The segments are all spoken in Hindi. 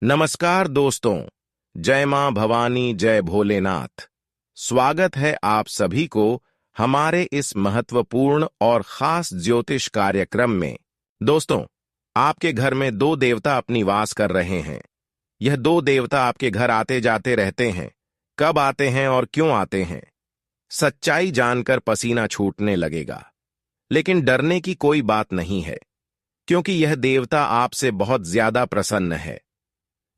नमस्कार दोस्तों, जय मां भवानी, जय भोलेनाथ। स्वागत है आप सभी को हमारे इस महत्वपूर्ण और खास ज्योतिष कार्यक्रम में। दोस्तों, आपके घर में दो देवता अपनी वास कर रहे हैं। यह दो देवता आपके घर आते जाते रहते हैं। कब आते हैं और क्यों आते हैं, सच्चाई जानकर पसीना छूटने लगेगा। लेकिन डरने की कोई बात नहीं है, क्योंकि यह देवता आपसे बहुत ज्यादा प्रसन्न है।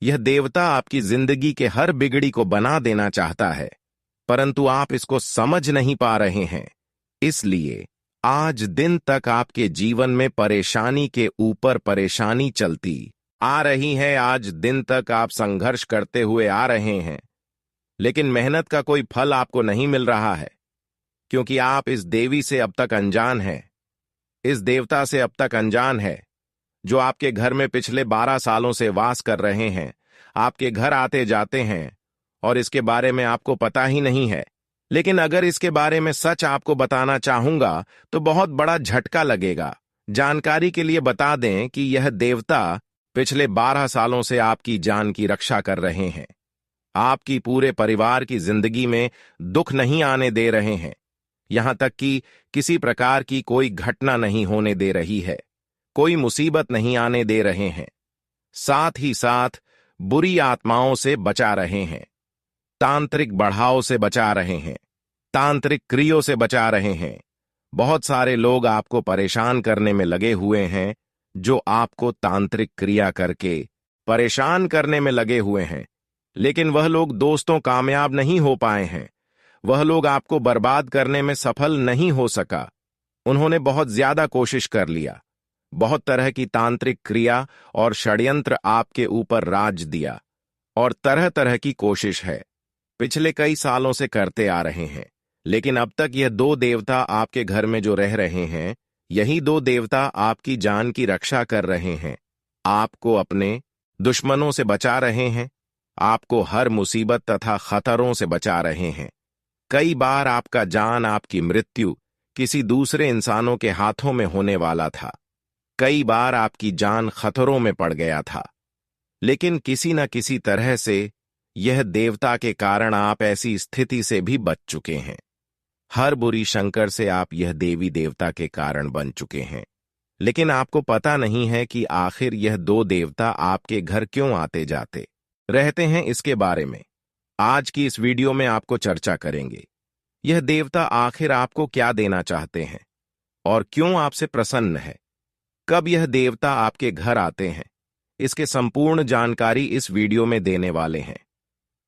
यह देवता आपकी जिंदगी के हर बिगड़ी को बना देना चाहता है, परंतु आप इसको समझ नहीं पा रहे हैं। इसलिए आज दिन तक आपके जीवन में परेशानी के ऊपर परेशानी चलती आ रही है। आज दिन तक आप संघर्ष करते हुए आ रहे हैं, लेकिन मेहनत का कोई फल आपको नहीं मिल रहा है, क्योंकि आप इस देवी से अब तक अनजान हैं। इस देवता से अब तक अनजान है, जो आपके घर में पिछले 12 सालों से वास कर रहे हैं। आपके घर आते जाते हैं और इसके बारे में आपको पता ही नहीं है। लेकिन अगर इसके बारे में सच आपको बताना चाहूंगा तो बहुत बड़ा झटका लगेगा। जानकारी के लिए बता दें कि यह देवता पिछले 12 सालों से आपकी जान की रक्षा कर रहे हैं। आपकी पूरे परिवार की जिंदगी में दुख नहीं आने दे रहे हैं। यहां तक कि किसी प्रकार की कोई घटना नहीं होने दे रही है, कोई मुसीबत नहीं आने दे रहे हैं। साथ ही साथ बुरी आत्माओं से बचा रहे हैं, तांत्रिक बढ़ाव से बचा रहे हैं, तांत्रिक क्रियों से बचा रहे हैं। बहुत सारे लोग आपको परेशान करने में लगे हुए हैं, जो आपको तांत्रिक क्रिया करके परेशान करने में लगे हुए हैं। लेकिन वह लोग दोस्तों कामयाब नहीं हो पाए हैं। वह लोग आपको बर्बाद करने में सफल नहीं हो सका। उन्होंने बहुत ज्यादा कोशिश कर लिया, बहुत तरह की तांत्रिक क्रिया और षड्यंत्र आपके ऊपर राज दिया, और तरह तरह की कोशिश है, पिछले कई सालों से करते आ रहे हैं। लेकिन अब तक यह दो देवता आपके घर में जो रह रहे हैं, यही दो देवता आपकी जान की रक्षा कर रहे हैं। आपको अपने दुश्मनों से बचा रहे हैं, आपको हर मुसीबत तथा खतरों से बचा रहे हैं। कई बार आपका जान, आपकी मृत्यु किसी दूसरे इंसानों के हाथों में होने वाला था। कई बार आपकी जान खतरों में पड़ गया था, लेकिन किसी न किसी तरह से यह देवता के कारण आप ऐसी स्थिति से भी बच चुके हैं। हर बुरी शंकर से आप यह देवी देवता के कारण बन चुके हैं। लेकिन आपको पता नहीं है कि आखिर यह दो देवता आपके घर क्यों आते जाते रहते हैं। इसके बारे में आज की इस वीडियो में आपको चर्चा करेंगे। यह देवता आखिर आपको क्या देना चाहते हैं और क्यों आपसे प्रसन्न है। कब यह देवता आपके घर आते हैं, इसके संपूर्ण जानकारी इस वीडियो में देने वाले हैं।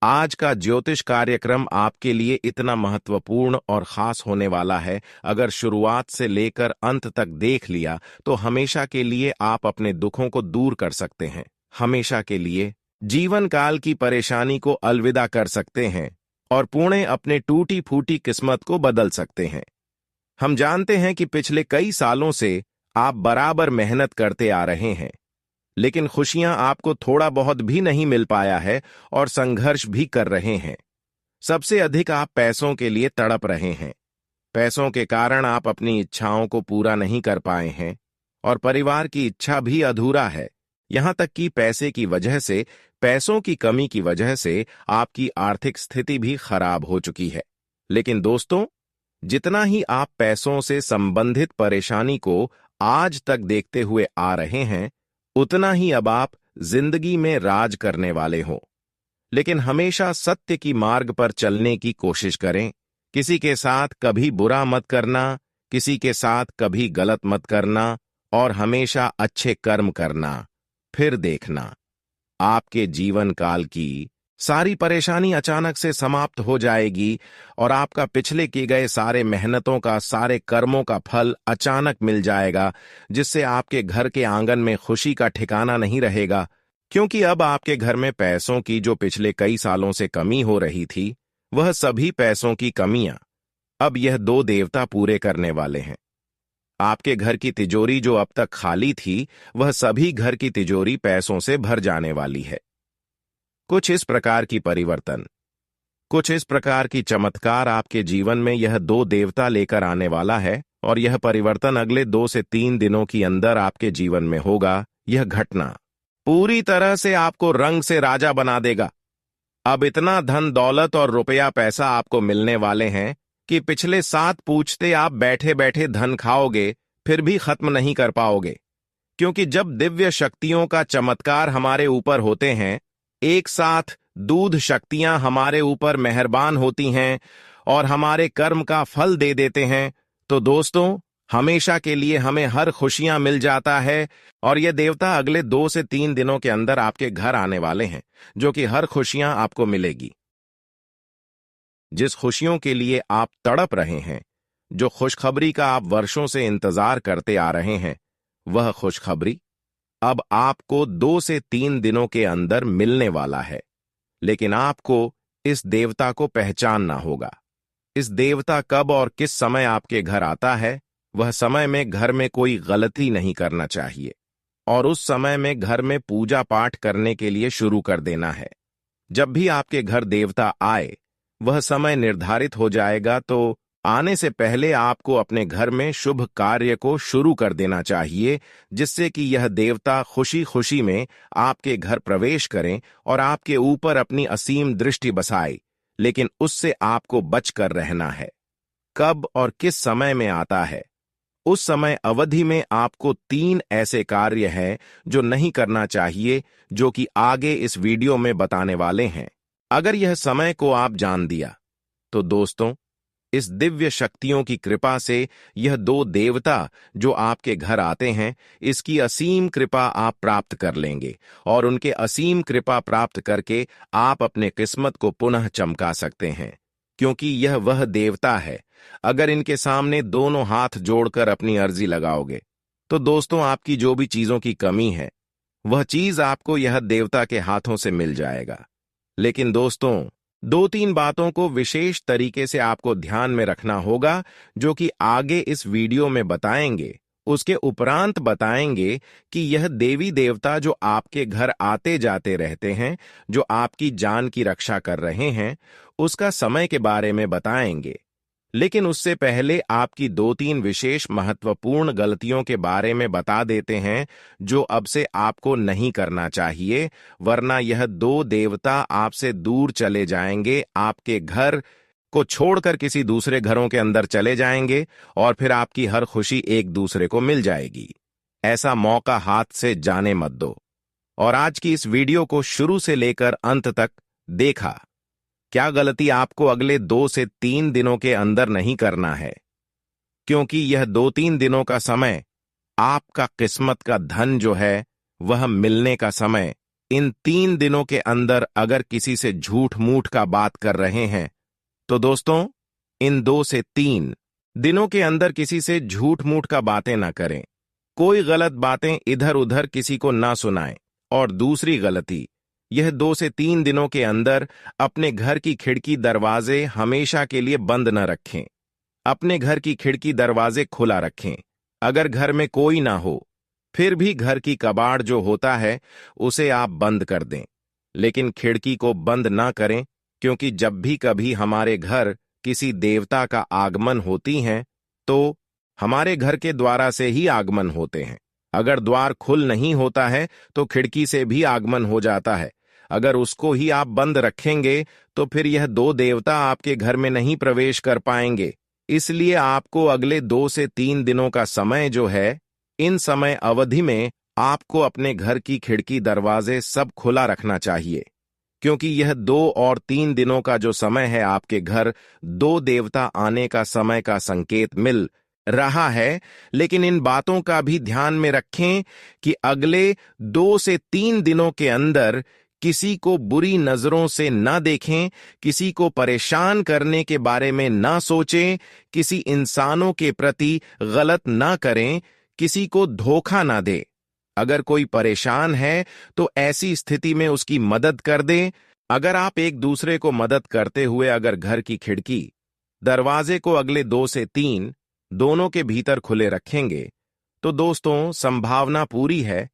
आज का ज्योतिष कार्यक्रम आपके लिए इतना महत्वपूर्ण और खास होने वाला है, अगर शुरुआत से लेकर अंत तक देख लिया तो हमेशा के लिए आप अपने दुखों को दूर कर सकते हैं। हमेशा के लिए जीवन काल की परेशानी को अलविदा कर सकते हैं और पुणे अपने टूटी फूटी किस्मत को बदल सकते हैं। हम जानते हैं कि पिछले कई सालों से आप बराबर मेहनत करते आ रहे हैं, लेकिन खुशियां आपको थोड़ा बहुत भी नहीं मिल पाया है और संघर्ष भी कर रहे हैं। सबसे अधिक आप पैसों के लिए तड़प रहे हैं। पैसों के कारण आप अपनी इच्छाओं को पूरा नहीं कर पाए हैं और परिवार की इच्छा भी अधूरा है। यहां तक कि पैसे की वजह से, पैसों की कमी की वजह से आपकी आर्थिक स्थिति भी खराब हो चुकी है। लेकिन दोस्तों, जितना ही आप पैसों से संबंधित परेशानी को आज तक देखते हुए आ रहे हैं, उतना ही अब आप जिंदगी में राज करने वाले हो। लेकिन हमेशा सत्य की मार्ग पर चलने की कोशिश करें। किसी के साथ कभी बुरा मत करना, किसी के साथ कभी गलत मत करना, और हमेशा अच्छे कर्म करना। फिर देखना, आपके जीवन काल की सारी परेशानी अचानक से समाप्त हो जाएगी और आपका पिछले किए गए सारे मेहनतों का, सारे कर्मों का फल अचानक मिल जाएगा, जिससे आपके घर के आंगन में खुशी का ठिकाना नहीं रहेगा। क्योंकि अब आपके घर में पैसों की जो पिछले कई सालों से कमी हो रही थी, वह सभी पैसों की कमियां अब यह दो देवता पूरे करने वाले हैं। आपके घर की तिजोरी जो अब तक खाली थी, वह सभी घर की तिजोरी पैसों से भर जाने वाली है। कुछ इस प्रकार की परिवर्तन, कुछ इस प्रकार की चमत्कार आपके जीवन में यह दो देवता लेकर आने वाला है, और यह परिवर्तन अगले 2 से 3 दिनों के अंदर आपके जीवन में होगा। यह घटना पूरी तरह से आपको रंग से राजा बना देगा। अब इतना धन दौलत और रुपया पैसा आपको मिलने वाले हैं कि पिछले 7 पूछते आप बैठे बैठे धन खाओगे, फिर भी खत्म नहीं कर पाओगे। क्योंकि जब दिव्य शक्तियों का चमत्कार हमारे ऊपर होते हैं, एक साथ दूध शक्तियां हमारे ऊपर मेहरबान होती हैं और हमारे कर्म का फल दे देते हैं, तो दोस्तों, हमेशा के लिए हमें हर खुशियां मिल जाता है। और ये देवता अगले 2 से 3 दिनों के अंदर आपके घर आने वाले हैं, जो कि हर खुशियां आपको मिलेगी। जिस खुशियों के लिए आप तड़प रहे हैं, जो खुशखबरी का आप वर्षों से इंतजार करते आ रहे हैं, वह खुशखबरी अब आपको 2 से 3 दिनों के अंदर मिलने वाला है। लेकिन आपको इस देवता को पहचानना होगा। इस देवता कब और किस समय आपके घर आता है, वह समय में घर में कोई गलती नहीं करना चाहिए और उस समय में घर में पूजा पाठ करने के लिए शुरू कर देना है। जब भी आपके घर देवता आए, वह समय निर्धारित हो जाएगा, तो आने से पहले आपको अपने घर में शुभ कार्य को शुरू कर देना चाहिए, जिससे कि यह देवता खुशी खुशी में आपके घर प्रवेश करें और आपके ऊपर अपनी असीम दृष्टि बसाए। लेकिन उससे आपको बचकर रहना है। कब और किस समय में आता है? उस समय अवधि में आपको 3 ऐसे कार्य हैं जो नहीं करना चाहिए, जो कि आगे इस वीडियो में बताने वाले हैं। अगर यह समय को आप जान दिया, तो दोस्तों, इस दिव्य शक्तियों की कृपा से यह 2 देवता जो आपके घर आते हैं, इसकी असीम कृपा आप प्राप्त कर लेंगे और उनके असीम कृपा प्राप्त करके आप अपने किस्मत को पुनः चमका सकते हैं। क्योंकि यह वह देवता है, अगर इनके सामने दोनों हाथ जोड़कर अपनी अर्जी लगाओगे, तो दोस्तों, आपकी जो भी चीजों की कमी है, वह चीज आपको यह देवता के हाथों से मिल जाएगा। लेकिन दोस्तों, 2-3 बातों को विशेष तरीके से आपको ध्यान में रखना होगा, जो कि आगे इस वीडियो में बताएंगे। उसके उपरांत बताएंगे कि यह देवी देवता जो आपके घर आते जाते रहते हैं, जो आपकी जान की रक्षा कर रहे हैं, उसका समय के बारे में बताएंगे। लेकिन उससे पहले आपकी 2-3 विशेष महत्वपूर्ण गलतियों के बारे में बता देते हैं, जो अब से आपको नहीं करना चाहिए, वरना यह 2 देवता आपसे दूर चले जाएंगे, आपके घर को छोड़कर किसी दूसरे घरों के अंदर चले जाएंगे और फिर आपकी हर खुशी एक दूसरे को मिल जाएगी। ऐसा मौका हाथ से जाने मत दो। और आज की इस वीडियो को शुरू से लेकर अंत तक देखा। क्या गलती आपको अगले 2 से 3 दिनों के अंदर नहीं करना है, क्योंकि यह 2-3 दिनों का समय आपका किस्मत का धन जो है वह मिलने का समय। इन 3 दिनों के अंदर अगर किसी से झूठ मूठ का बात कर रहे हैं, तो दोस्तों, इन 2 से 3 दिनों के अंदर किसी से झूठ मूठ का बातें ना करें। कोई गलत बातें इधर उधर किसी को ना सुनाएं। और दूसरी गलती, यह 2 से 3 दिनों के अंदर अपने घर की खिड़की दरवाजे हमेशा के लिए बंद न रखें। अपने घर की खिड़की दरवाजे खुला रखें। अगर घर में कोई ना हो, फिर भी घर की कबाड़ जो होता है उसे आप बंद कर दें। लेकिन खिड़की को बंद ना करें, क्योंकि जब भी कभी हमारे घर किसी देवता का आगमन होती हैं, तो हमारे घर के द्वारा से ही आगमन होते हैं। अगर द्वार खुल नहीं होता है तो खिड़की से भी आगमन हो जाता है। अगर उसको ही आप बंद रखेंगे तो फिर यह 2 देवता आपके घर में नहीं प्रवेश कर पाएंगे। इसलिए आपको अगले 2 से 3 दिनों का समय जो है, इन समय अवधि में आपको अपने घर की खिड़की दरवाजे सब खुला रखना चाहिए, क्योंकि यह 2 और 3 दिनों का जो समय है, आपके घर 2 देवता आने का समय का संकेत मिल रहा है। लेकिन इन बातों का भी ध्यान में रखें कि अगले 2 से 3 दिनों के अंदर किसी को बुरी नजरों से ना देखें, किसी को परेशान करने के बारे में ना सोचें, किसी इंसानों के प्रति गलत ना करें, किसी को धोखा ना दें। अगर कोई परेशान है तो ऐसी स्थिति में उसकी मदद कर दें। अगर आप एक दूसरे को मदद करते हुए अगर घर की खिड़की दरवाजे को अगले 2 से 3 दोनों के भीतर खुले रखेंगे, तो दोस्तों, संभावना पूरी है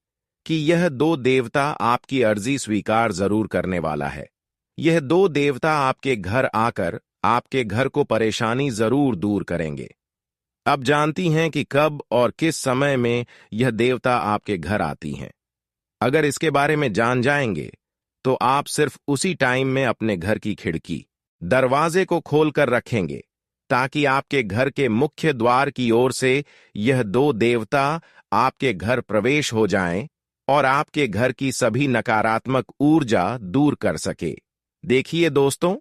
कि यह 2 देवता आपकी अर्जी स्वीकार जरूर करने वाला है। यह 2 देवता आपके घर आकर आपके घर को परेशानी जरूर दूर करेंगे। अब जानती हैं कि कब और किस समय में यह देवता आपके घर आती हैं। अगर इसके बारे में जान जाएंगे तो आप सिर्फ उसी टाइम में अपने घर की खिड़की दरवाजे को खोल कर रखेंगे ताकि आपके घर के मुख्य द्वार की ओर से यह दो देवता आपके घर प्रवेश हो जाएं और आपके घर की सभी नकारात्मक ऊर्जा दूर कर सके। देखिए दोस्तों,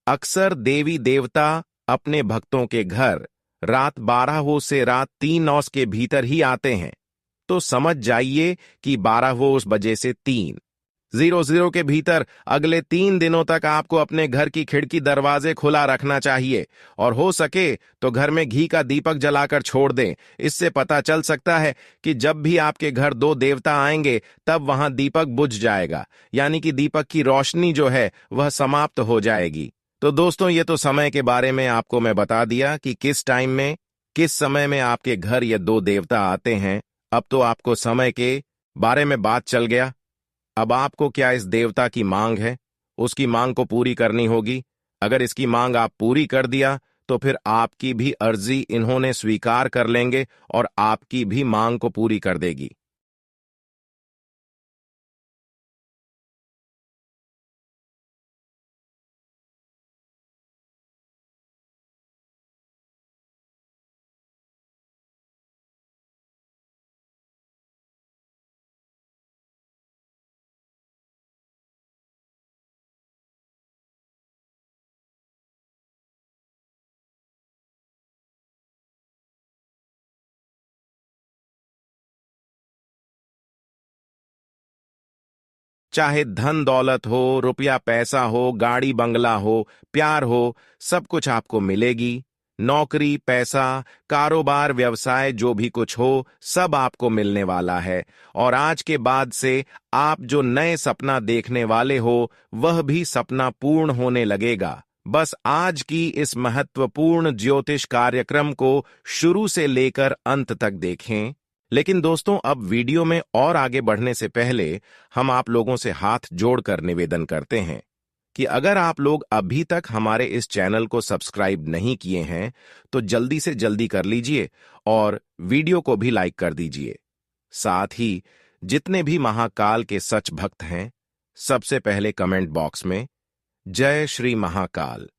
अक्सर देवी देवता अपने भक्तों के घर रात 12 से रात 3 के भीतर ही आते हैं। तो समझ जाइए कि 12 बजे से 3:00 के भीतर अगले 3 दिनों तक आपको अपने घर की खिड़की दरवाजे खुला रखना चाहिए और हो सके तो घर में घी का दीपक जलाकर छोड़ दें। इससे पता चल सकता है कि जब भी आपके घर दो देवता आएंगे तब वहां दीपक बुझ जाएगा, यानी कि दीपक की रोशनी जो है वह समाप्त हो जाएगी। तो दोस्तों, ये तो समय के बारे में आपको मैं बता दिया कि किस टाइम में, किस समय में आपके घर ये दो देवता आते हैं। अब तो आपको समय के बारे में बात चल गया। अब आपको क्या इस देवता की मांग है, उसकी मांग को पूरी करनी होगी। अगर इसकी मांग आप पूरी कर दिया तो फिर आपकी भी अर्जी इन्होंने स्वीकार कर लेंगे और आपकी भी मांग को पूरी कर देगी। चाहे धन दौलत हो, रुपया पैसा हो, गाड़ी बंगला हो, प्यार हो, सब कुछ आपको मिलेगी। नौकरी, पैसा, कारोबार, व्यवसाय, जो भी कुछ हो सब आपको मिलने वाला है। और आज के बाद से आप जो नए सपना देखने वाले हो वह भी सपना पूर्ण होने लगेगा। बस आज की इस महत्वपूर्ण ज्योतिष कार्यक्रम को शुरू से लेकर अंत तक देखें। लेकिन दोस्तों, अब वीडियो में और आगे बढ़ने से पहले हम आप लोगों से हाथ जोड़कर निवेदन करते हैं कि अगर आप लोग अभी तक हमारे इस चैनल को सब्सक्राइब नहीं किए हैं तो जल्दी से जल्दी कर लीजिए और वीडियो को भी लाइक कर दीजिए। साथ ही जितने भी महाकाल के सच भक्त हैं, सबसे पहले कमेंट बॉक्स में जय श्री महाकाल,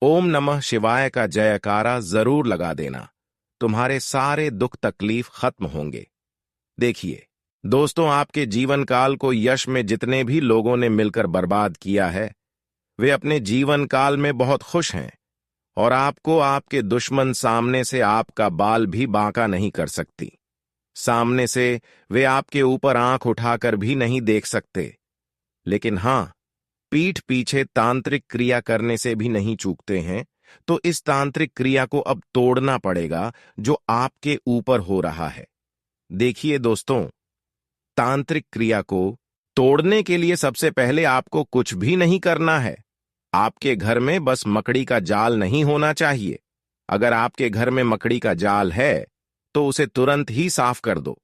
ओम नमः शिवाय का जयकारा जरूर लगा देना। तुम्हारे सारे दुख तकलीफ खत्म होंगे। देखिए दोस्तों, आपके जीवन काल को यश में जितने भी लोगों ने मिलकर बर्बाद किया है वे अपने जीवन काल में बहुत खुश हैं और आपको आपके दुश्मन सामने से आपका बाल भी बांका नहीं कर सकती। सामने से वे आपके ऊपर आंख उठाकर भी नहीं देख सकते, लेकिन हां, पीठ पीछे तांत्रिक क्रिया करने से भी नहीं चूकते हैं। तो इस तांत्रिक क्रिया को अब तोड़ना पड़ेगा जो आपके ऊपर हो रहा है। देखिए दोस्तों, तांत्रिक क्रिया को तोड़ने के लिए सबसे पहले आपको कुछ भी नहीं करना है। आपके घर में बस मकड़ी का जाल नहीं होना चाहिए। अगर आपके घर में मकड़ी का जाल है तो उसे तुरंत ही साफ कर दो,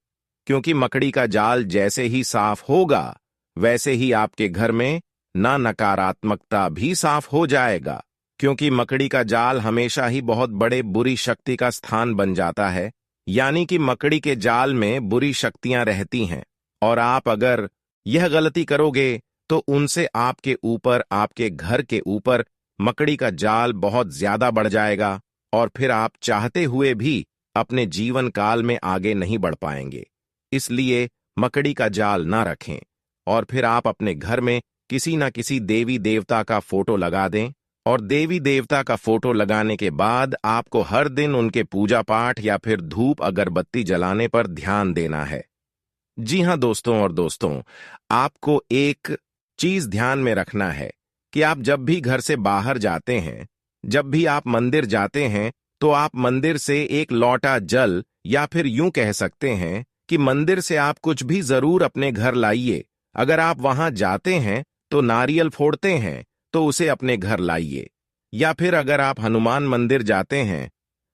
क्योंकि मकड़ी का जाल जैसे ही साफ होगा वैसे ही आपके घर में ना नकारात्मकता भी साफ हो जाएगा। क्योंकि मकड़ी का जाल हमेशा ही बहुत बड़े बुरी शक्ति का स्थान बन जाता है, यानी कि मकड़ी के जाल में बुरी शक्तियां रहती हैं और आप अगर यह गलती करोगे तो उनसे आपके ऊपर, आपके घर के ऊपर मकड़ी का जाल बहुत ज्यादा बढ़ जाएगा और फिर आप चाहते हुए भी अपने जीवन काल में आगे नहीं बढ़ पाएंगे। इसलिए मकड़ी का जाल ना रखें और फिर आप अपने घर में किसी न किसी देवी देवता का फोटो लगा दें और देवी देवता का फोटो लगाने के बाद आपको हर दिन उनके पूजा पाठ या फिर धूप अगरबत्ती जलाने पर ध्यान देना है। जी हां दोस्तों, और दोस्तों आपको एक चीज ध्यान में रखना है कि आप जब भी घर से बाहर जाते हैं, जब भी आप मंदिर जाते हैं, तो आप मंदिर से एक लोटा जल या फिर यूं कह सकते हैं कि मंदिर से आप कुछ भी जरूर अपने घर लाइए। अगर आप वहां जाते हैं तो नारियल फोड़ते हैं तो उसे अपने घर लाइए, या फिर अगर आप हनुमान मंदिर जाते हैं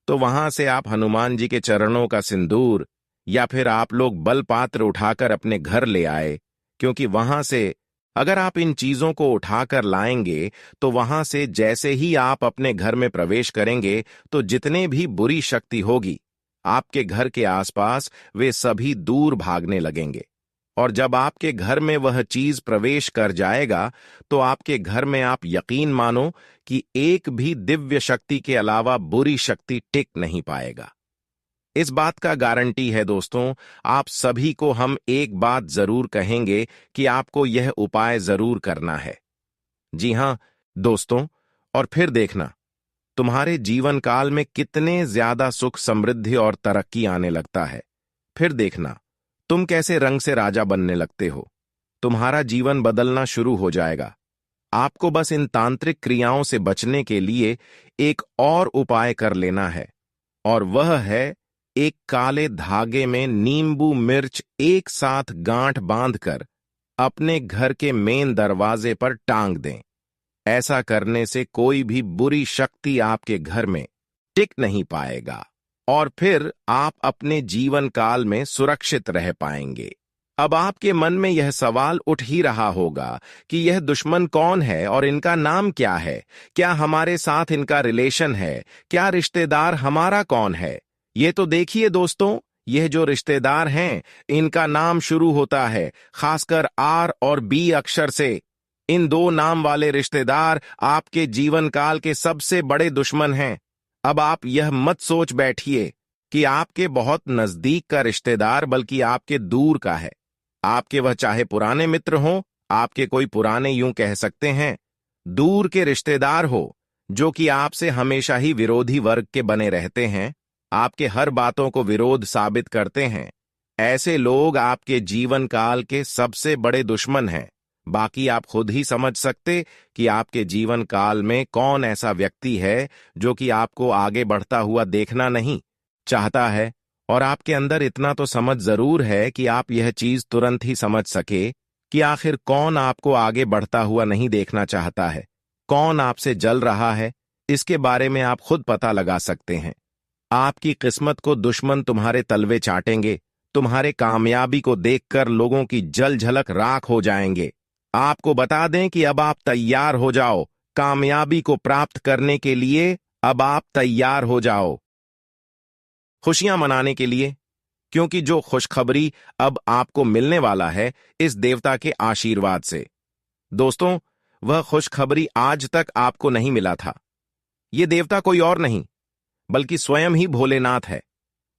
तो वहां से आप हनुमान जी के चरणों का सिंदूर या फिर आप लोग बलपात्र उठाकर अपने घर ले आए। क्योंकि वहां से अगर आप इन चीजों को उठाकर लाएंगे तो वहां से जैसे ही आप अपने घर में प्रवेश करेंगे तो जितने भी बुरी शक्ति होगी आपके घर के आसपास वे सभी दूर भागने लगेंगे और जब आपके घर में वह चीज प्रवेश कर जाएगा तो आपके घर में आप यकीन मानो कि एक भी दिव्य शक्ति के अलावा बुरी शक्ति टिक नहीं पाएगा। इस बात का गारंटी है दोस्तों। आप सभी को हम एक बात जरूर कहेंगे कि आपको यह उपाय जरूर करना है। जी हां दोस्तों, और फिर देखना तुम्हारे जीवन काल में कितने ज्यादा सुख, समृद्धि और तरक्की आने लगता है। फिर देखना तुम कैसे रंग से राजा बनने लगते हो। तुम्हारा जीवन बदलना शुरू हो जाएगा। आपको बस इन तांत्रिक क्रियाओं से बचने के लिए एक और उपाय कर लेना है, और वह है एक काले धागे में नींबू मिर्च एक साथ गांठ बांधकर अपने घर के मेन दरवाजे पर टांग दें। ऐसा करने से कोई भी बुरी शक्ति आपके घर में टिक नहीं पाएगा और फिर आप अपने जीवन काल में सुरक्षित रह पाएंगे। अब आपके मन में यह सवाल उठ ही रहा होगा कि यह दुश्मन कौन है और इनका नाम क्या है? क्या हमारे साथ इनका रिलेशन है? क्या रिश्तेदार हमारा कौन है? ये तो देखिए दोस्तों, यह जो रिश्तेदार हैं इनका नाम शुरू होता है खासकर आर और बी अक्षर से। इन दो नाम वाले रिश्तेदार आपके जीवन काल के सबसे बड़े दुश्मन हैं। अब आप यह मत सोच बैठिए कि आपके बहुत नजदीक का रिश्तेदार, बल्कि आपके दूर का है। आपके वह चाहे पुराने मित्र हों, आपके कोई पुराने यूं कह सकते हैं दूर के रिश्तेदार हो, जो कि आपसे हमेशा ही विरोधी वर्ग के बने रहते हैं, आपके हर बातों को विरोध साबित करते हैं। ऐसे लोग आपके जीवन काल के सबसे बड़े दुश्मन हैं। बाकी आप खुद ही समझ सकते कि आपके जीवन काल में कौन ऐसा व्यक्ति है जो कि आपको आगे बढ़ता हुआ देखना नहीं चाहता है। और आपके अंदर इतना तो समझ जरूर है कि आप यह चीज तुरंत ही समझ सके कि आखिर कौन आपको आगे बढ़ता हुआ नहीं देखना चाहता है, कौन आपसे जल रहा है। इसके बारे में आप खुद पता लगा सकते हैं। आपकी किस्मत को दुश्मन तुम्हारे तलवे चाटेंगे। तुम्हारे कामयाबी को देखकर लोगों की जल झलक राख हो जाएंगे। आपको बता दें कि अब आप तैयार हो जाओ। कामयाबी को प्राप्त करने के लिए अब आप तैयार हो जाओ खुशियां मनाने के लिए, क्योंकि जो खुशखबरी अब आपको मिलने वाला है इस देवता के आशीर्वाद से। दोस्तों, वह खुशखबरी आज तक आपको नहीं मिला था। यह देवता कोई और नहीं बल्कि स्वयं ही भोलेनाथ है,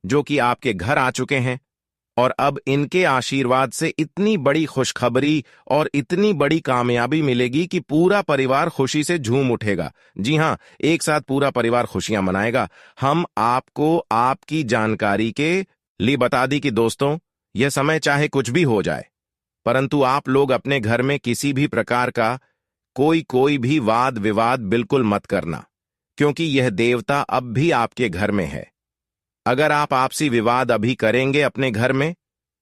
जो कि आपके घर आ चुके हैं। और अब इनके आशीर्वाद से इतनी बड़ी खुशखबरी और इतनी बड़ी कामयाबी मिलेगी कि पूरा परिवार खुशी से झूम उठेगा। जी हां, एक साथ पूरा परिवार खुशियां मनाएगा। हम आपको आपकी जानकारी के लिए बता दी कि दोस्तों, यह समय चाहे कुछ भी हो जाए, परंतु आप लोग अपने घर में किसी भी प्रकार का कोई भी वाद विवाद बिल्कुल मत करना, क्योंकि यह देवता अब भी आपके घर में है। अगर आप आपसी विवाद अभी करेंगे अपने घर में,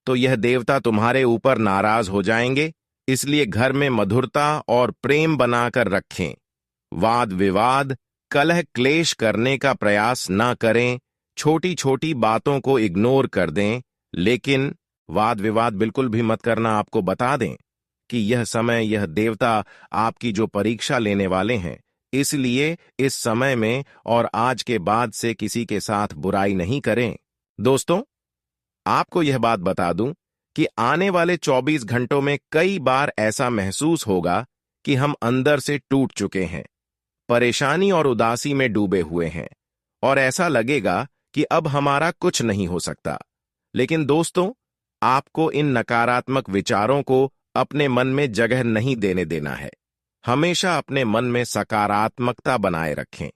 तो यह देवता तुम्हारे ऊपर नाराज हो जाएंगे। इसलिए घर में मधुरता और प्रेम बनाकर रखें। वाद विवाद, कलह क्लेश करने का प्रयास ना करें। छोटी छोटी बातों को इग्नोर कर दें, लेकिन वाद विवाद बिल्कुल भी मत करना। आपको बता दें कि यह समय, यह देवता आपकी जो परीक्षा लेने वाले हैं, इसलिए इस समय में और आज के बाद से किसी के साथ बुराई नहीं करें। दोस्तों, आपको यह बात बता दूं कि आने वाले 24 घंटों में कई बार ऐसा महसूस होगा कि हम अंदर से टूट चुके हैं, परेशानी और उदासी में डूबे हुए हैं, और ऐसा लगेगा कि अब हमारा कुछ नहीं हो सकता। लेकिन दोस्तों, आपको इन नकारात्मक विचारों को अपने मन में जगह नहीं देने देना है। हमेशा अपने मन में सकारात्मकता बनाए रखें।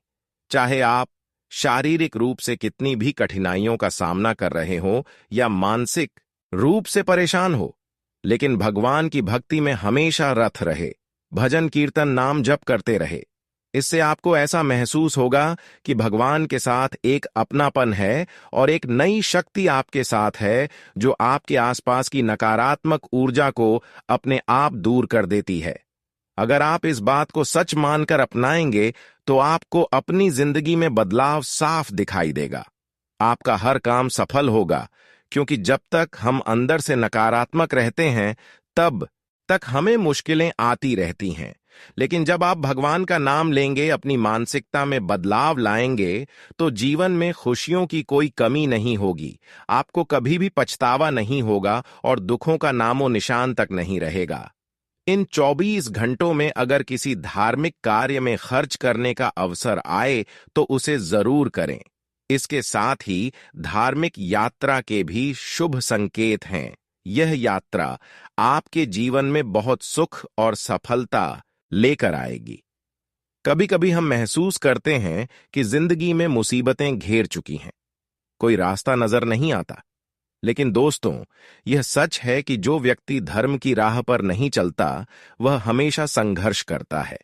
चाहे आप शारीरिक रूप से कितनी भी कठिनाइयों का सामना कर रहे हो या मानसिक रूप से परेशान हो, लेकिन भगवान की भक्ति में हमेशा रत रहे। भजन कीर्तन नाम जप करते रहे। इससे आपको ऐसा महसूस होगा कि भगवान के साथ एक अपनापन है और एक नई शक्ति आपके साथ है, जो आपके आसपास की नकारात्मक ऊर्जा को अपने आप दूर कर देती है। अगर आप इस बात को सच मानकर अपनाएंगे तो आपको अपनी जिंदगी में बदलाव साफ दिखाई देगा। आपका हर काम सफल होगा, क्योंकि जब तक हम अंदर से नकारात्मक रहते हैं तब तक हमें मुश्किलें आती रहती हैं। लेकिन जब आप भगवान का नाम लेंगे, अपनी मानसिकता में बदलाव लाएंगे, तो जीवन में खुशियों की कोई कमी नहीं होगी। आपको कभी भी पछतावा नहीं होगा और दुखों का नामो निशान तक नहीं रहेगा। इन 24 घंटों में अगर किसी धार्मिक कार्य में खर्च करने का अवसर आए तो उसे जरूर करें। इसके साथ ही धार्मिक यात्रा के भी शुभ संकेत हैं। यह यात्रा आपके जीवन में बहुत सुख और सफलता लेकर आएगी। कभी कभी हम महसूस करते हैं कि जिंदगी में मुसीबतें घेर चुकी हैं, कोई रास्ता नजर नहीं आता। लेकिन दोस्तों, यह सच है कि जो व्यक्ति धर्म की राह पर नहीं चलता, वह हमेशा संघर्ष करता है।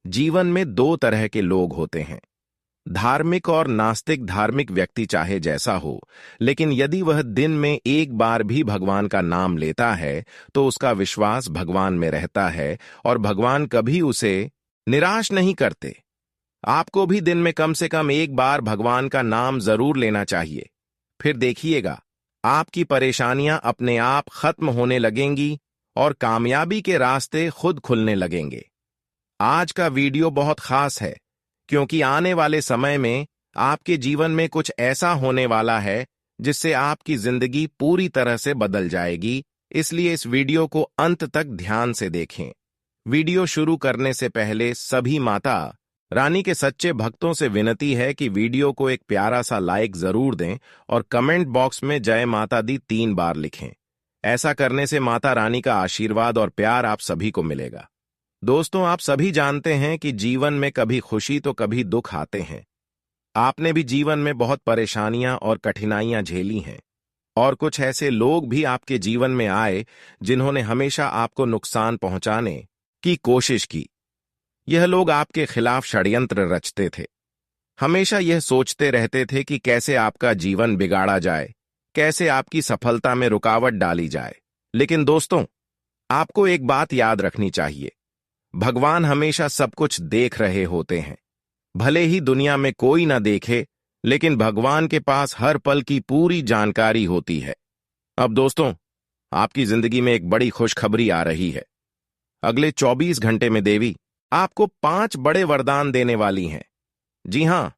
जीवन में दो तरह के लोग होते हैं, धार्मिक और नास्तिक। धार्मिक व्यक्ति चाहे जैसा हो, लेकिन यदि वह दिन में एक बार भी भगवान का नाम लेता है तो उसका विश्वास भगवान में रहता है और भगवान कभी उसे निराश नहीं करते। आपको भी दिन में कम से कम एक बार भगवान का नाम जरूर लेना चाहिए। फिर देखिएगा, आपकी परेशानियां अपने आप खत्म होने लगेंगी और कामयाबी के रास्ते खुद खुलने लगेंगे। आज का वीडियो बहुत खास है, क्योंकि आने वाले समय में आपके जीवन में कुछ ऐसा होने वाला है जिससे आपकी जिंदगी पूरी तरह से बदल जाएगी। इसलिए इस वीडियो को अंत तक ध्यान से देखें। वीडियो शुरू करने से पहले सभी माता रानी के सच्चे भक्तों से विनती है कि वीडियो को एक प्यारा सा लाइक जरूर दें और कमेंट बॉक्स में जय माता दी 3 बार लिखें। ऐसा करने से माता रानी का आशीर्वाद और प्यार आप सभी को मिलेगा। दोस्तों, आप सभी जानते हैं कि जीवन में कभी खुशी तो कभी दुख आते हैं। आपने भी जीवन में बहुत परेशानियां और कठिनाइयां झेली हैं, और कुछ ऐसे लोग भी आपके जीवन में आए जिन्होंने हमेशा आपको नुकसान पहुंचाने की कोशिश की। यह लोग आपके खिलाफ षड्यंत्र रचते थे, हमेशा यह सोचते रहते थे कि कैसे आपका जीवन बिगाड़ा जाए, कैसे आपकी सफलता में रुकावट डाली जाए। लेकिन दोस्तों, आपको एक बात याद रखनी चाहिए, भगवान हमेशा सब कुछ देख रहे होते हैं। भले ही दुनिया में कोई ना देखे, लेकिन भगवान के पास हर पल की पूरी जानकारी होती है। अब दोस्तों, आपकी जिंदगी में एक बड़ी खुशखबरी आ रही है। अगले 24 घंटे में देवी आपको 5 बड़े वरदान देने वाली हैं। जी हां,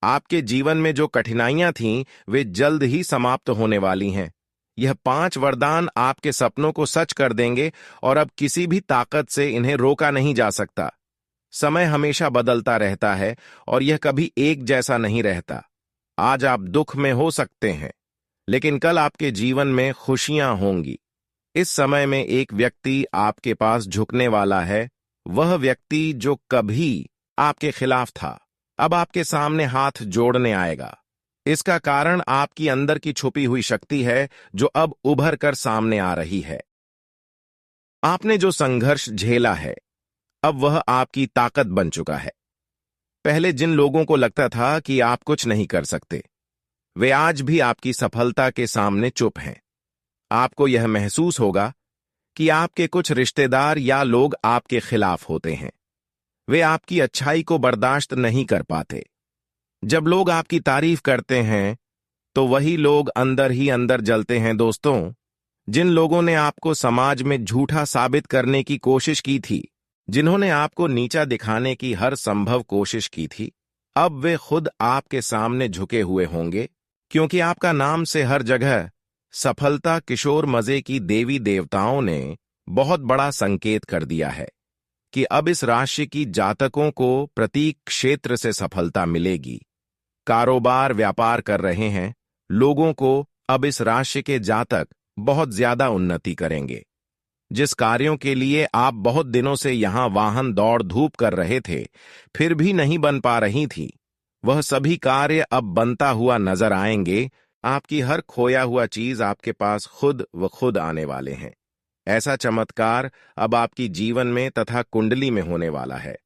आपके जीवन में जो कठिनाइयां थीं, वे जल्द ही समाप्त होने वाली हैं। यह 5 वरदान आपके सपनों को सच कर देंगे और अब किसी भी ताकत से इन्हें रोका नहीं जा सकता। समय हमेशा बदलता रहता है और यह कभी एक जैसा नहीं रहता। आज आप दुख में हो सकते हैं, लेकिन कल आपके जीवन में खुशियां होंगी। इस समय में एक व्यक्ति आपके पास झुकने वाला है। वह व्यक्ति जो कभी आपके खिलाफ था, अब आपके सामने हाथ जोड़ने आएगा। इसका कारण आपकी अंदर की छुपी हुई शक्ति है, जो अब उभर कर सामने आ रही है। आपने जो संघर्ष झेला है, अब वह आपकी ताकत बन चुका है। पहले जिन लोगों को लगता था कि आप कुछ नहीं कर सकते, वे आज भी आपकी सफलता के सामने चुप हैं। आपको यह महसूस होगा कि आपके कुछ रिश्तेदार या लोग आपके खिलाफ होते हैं। वे आपकी अच्छाई को बर्दाश्त नहीं कर पाते। जब लोग आपकी तारीफ करते हैं, तो वही लोग अंदर ही अंदर जलते हैं। दोस्तों, जिन लोगों ने आपको समाज में झूठा साबित करने की कोशिश की थी, जिन्होंने आपको नीचा दिखाने की हर संभव कोशिश की थी, अब वे खुद आपके सामने झुके हुए होंगे, क्योंकि आपका नाम से हर जगह सफलता किशोर मजे की देवी देवताओं ने बहुत बड़ा संकेत कर दिया है कि अब इस राशि की जातकों को प्रत्येक क्षेत्र से सफलता मिलेगी। कारोबार व्यापार कर रहे हैं लोगों को अब इस राशि के जातक बहुत ज्यादा उन्नति करेंगे। जिस कार्यों के लिए आप बहुत दिनों से यहां वाहन दौड़ धूप कर रहे थे, फिर भी नहीं बन पा रही थी, वह सभी कार्य अब बनता हुआ नजर आएंगे। आपकी हर खोया हुआ चीज आपके पास खुद व खुद आने वाले हैं। ऐसा चमत्कार अब आपकी जीवन में तथा कुंडली में होने वाला है।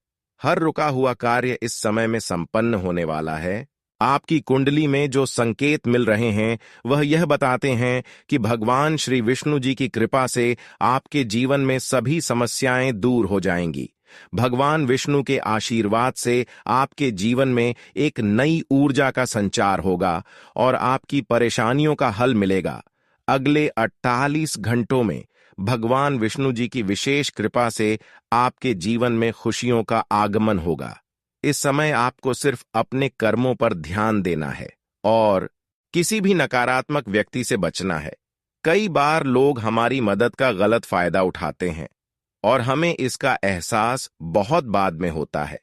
हर रुका हुआ कार्य इस समय में संपन्न होने वाला है। आपकी कुंडली में जो संकेत मिल रहे हैं, वह यह बताते हैं कि भगवान श्री विष्णु जी की कृपा से आपके जीवन में सभी समस्याएं दूर हो जाएंगी। भगवान विष्णु के आशीर्वाद से आपके जीवन में एक नई ऊर्जा का संचार होगा और आपकी परेशानियों का हल मिलेगा। अगले 48 घंटों में भगवान विष्णु जी की विशेष कृपा से आपके जीवन में खुशियों का आगमन होगा। इस समय आपको सिर्फ अपने कर्मों पर ध्यान देना है और किसी भी नकारात्मक व्यक्ति से बचना है। कई बार लोग हमारी मदद का गलत फायदा उठाते हैं और हमें इसका एहसास बहुत बाद में होता है।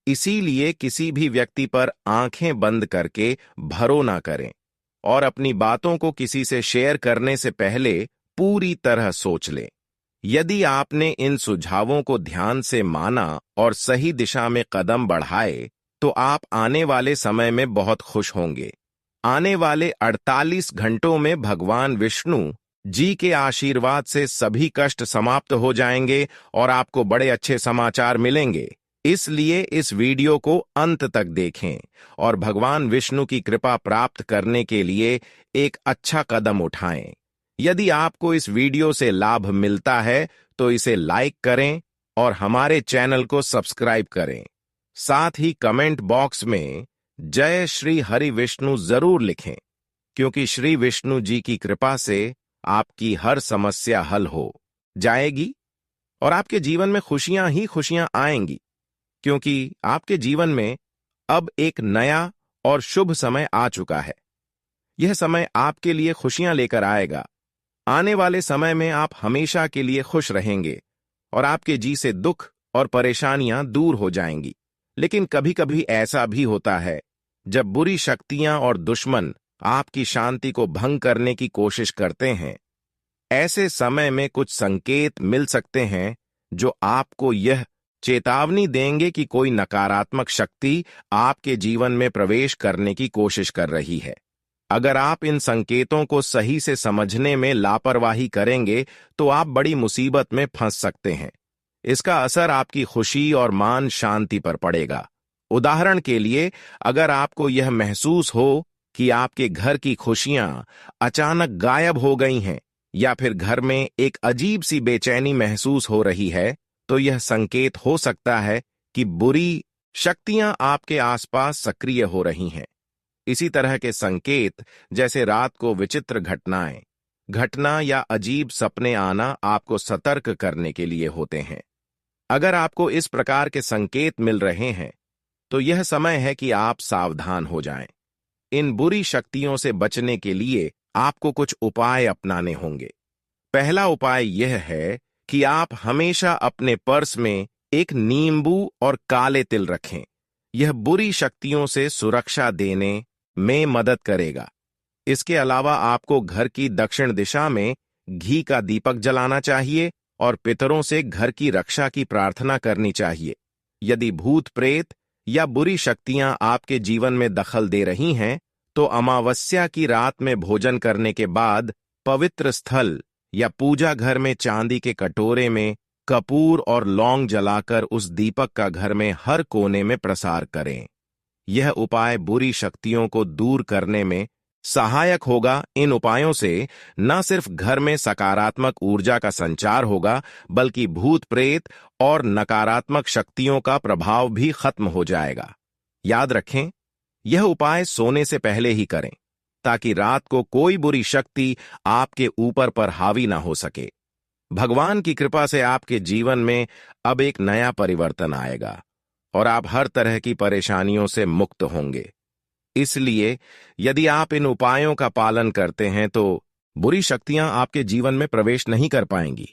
इसीलिए किसी भी व्यक्ति पर आंखें बंद करके भरोसा ना करें और अपनी बातों को किसी से शेयर करने से पहले पूरी तरह सोच लें। यदि आपने इन सुझावों को ध्यान से माना और सही दिशा में कदम बढ़ाए, तो आप आने वाले समय में बहुत खुश होंगे। आने वाले 48 घंटों में भगवान विष्णु जी के आशीर्वाद से सभी कष्ट समाप्त हो जाएंगे और आपको बड़े अच्छे समाचार मिलेंगे। इसलिए इस वीडियो को अंत तक देखें और भगवान विष्णु की कृपा प्राप्त करने के लिए एक अच्छा कदम उठाएं। यदि आपको इस वीडियो से लाभ मिलता है तो इसे लाइक करें और हमारे चैनल को सब्सक्राइब करें। साथ ही कमेंट बॉक्स में जय श्री हरि विष्णु जरूर लिखें, क्योंकि श्री विष्णु जी की कृपा से आपकी हर समस्या हल हो जाएगी और आपके जीवन में खुशियां ही खुशियां आएंगी, क्योंकि आपके जीवन में अब एक नया और शुभ समय आ चुका है। यह समय आपके लिए खुशियां लेकर आएगा। आने वाले समय में आप हमेशा के लिए खुश रहेंगे और आपके जी से दुख और परेशानियां दूर हो जाएंगी। लेकिन कभी कभी ऐसा भी होता है जब बुरी शक्तियां और दुश्मन आपकी शांति को भंग करने की कोशिश करते हैं। ऐसे समय में कुछ संकेत मिल सकते हैं जो आपको यह चेतावनी देंगे कि कोई नकारात्मक शक्ति आपके जीवन में प्रवेश करने की कोशिश कर रही है। अगर आप इन संकेतों को सही से समझने में लापरवाही करेंगे तो आप बड़ी मुसीबत में फंस सकते हैं। इसका असर आपकी खुशी और मान शांति पर पड़ेगा। उदाहरण के लिए, अगर आपको यह महसूस हो कि आपके घर की खुशियां अचानक गायब हो गई हैं या फिर घर में एक अजीब सी बेचैनी महसूस हो रही है, तो यह संकेत हो सकता है कि बुरी शक्तियां आपके आसपास सक्रिय हो रही हैं। इसी तरह के संकेत, जैसे रात को विचित्र घटना या अजीब सपने आना, आपको सतर्क करने के लिए होते हैं। अगर आपको इस प्रकार के संकेत मिल रहे हैं, तो यह समय है कि आप सावधान हो जाएं। इन बुरी शक्तियों से बचने के लिए आपको कुछ उपाय अपनाने होंगे। पहला उपाय यह है कि आप हमेशा अपने पर्स में एक नींबू और काले तिल रखें। यह बुरी शक्तियों से सुरक्षा देने में मदद करेगा। इसके अलावा आपको घर की दक्षिण दिशा में घी का दीपक जलाना चाहिए और पितरों से घर की रक्षा की प्रार्थना करनी चाहिए। यदि भूत प्रेत या बुरी शक्तियां आपके जीवन में दखल दे रही हैं, तो अमावस्या की रात में भोजन करने के बाद पवित्र स्थल या पूजा घर में चांदी के कटोरे में कपूर और लौंग जलाकर उस दीपक का घर में हर कोने में प्रसार करें। यह उपाय बुरी शक्तियों को दूर करने में सहायक होगा। इन उपायों से न सिर्फ घर में सकारात्मक ऊर्जा का संचार होगा, बल्कि भूत प्रेत और नकारात्मक शक्तियों का प्रभाव भी खत्म हो जाएगा। याद रखें, यह उपाय सोने से पहले ही करें, ताकि रात को कोई बुरी शक्ति आपके ऊपर पर हावी ना हो सके। भगवान की कृपा से आपके जीवन में अब एक नया परिवर्तन आएगा और आप हर तरह की परेशानियों से मुक्त होंगे। इसलिए यदि आप इन उपायों का पालन करते हैं तो बुरी शक्तियां आपके जीवन में प्रवेश नहीं कर पाएंगी।